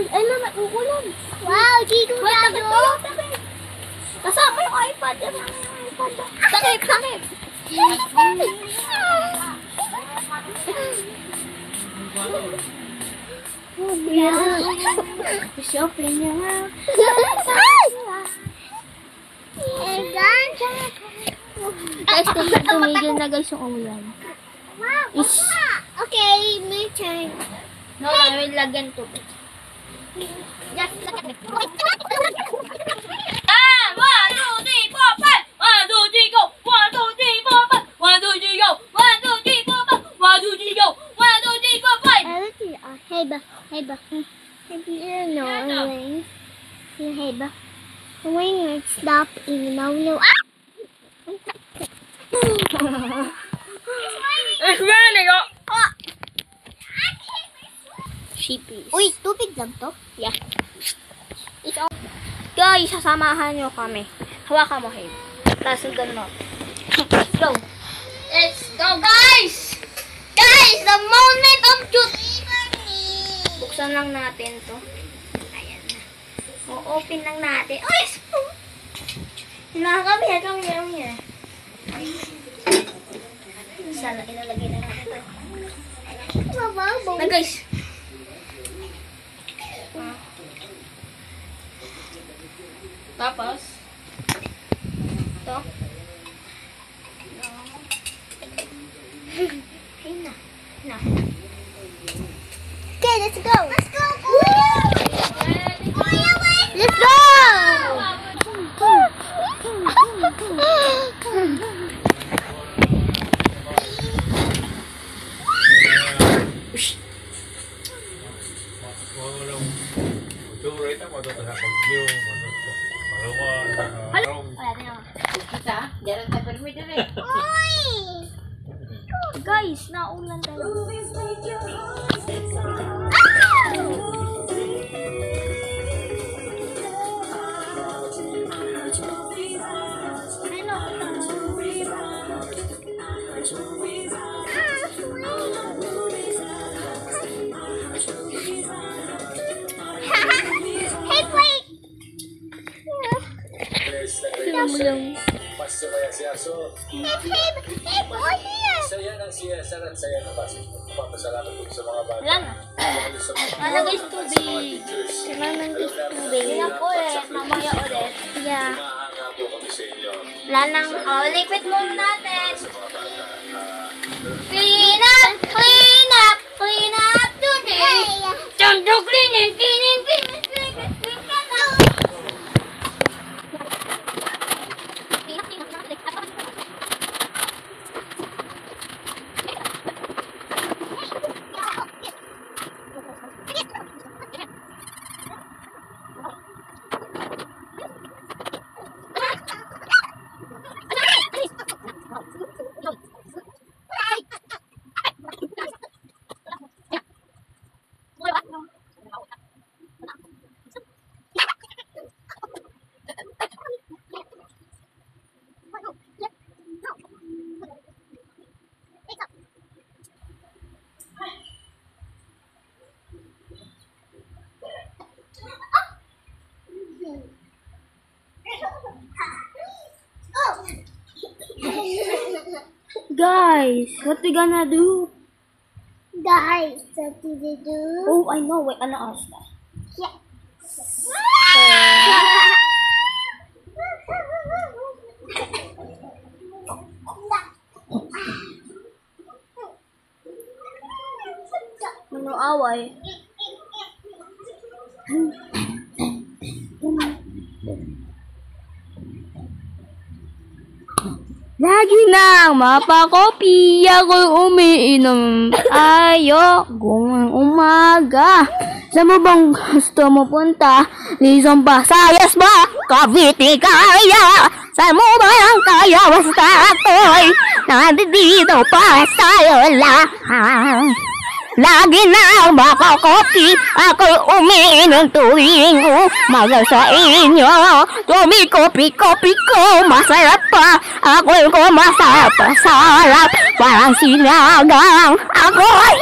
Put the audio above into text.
Uy, ay na, uulan. Wow, dito tayo. Kasama yung iPad. Sakit. Shopping niya nga. Guys, tumigil na guys yung ulan. Okay, my turn. No, may lagyan to. Just look at me. 1, 2, 3, 4, 5. 1, 2, 3, go. 1, 2, 3, 4, 5. 1, 2, 3, go. 1, 2, 3, 4, 5. 1, 2, 3, go. 1, 2, 3, 4, 5. Hey, ba. You know, Elaine. Hey, ba. When you stop in now, It's raining. Sheepies. Uy, tubig lang to? Yeah. Guys, sasamahan nyo kami. Hawakan mo, Habe. Tapos sundan mo. Let's go. Let's go, guys! Guys, the moment of truth. Buksan lang natin to. Ayan na. O-open lang natin. Oh, yes! Come here. Sana ilalagay na natin to. Na, guys. Tapos, ito. Ayun na. Okay, let's go. Let's go. Let's go. Guys, naulan tayo. Hey, wait. Mas sumaya si Aso. Hey, boy here. Saya ng CSR at saya ng Pasig. Papasalamat po sa mga bata. Wala na. Wala guys, tubig. Kailangan guys tubig. Wala po ulit. Mamaya ulit. Yeah. Mahanga po kami sa inyo. Wala nang, liquid muna natin. Sa mga bata. Clean up today. Don't do cleaning. Guys, what we gonna do? Guys, what did you do? Oh, I know. Wait, ano else na? Yeah. Ano away? Lagi nang mapakopi ako'y umiinom. Ayokong umaga. Saan mo bang gusto mo punta? Luzon, Visayas ba? Cavite kaya? Saan mo ba ang kaya? Basta ako'y nandito pa sa'yo lang. Lagi nang mapakopi ako'y umiinom tuwing umaga sa inyo. Kopi ko masarap pa. Ako'y masarap, parang sinagang. Ako'y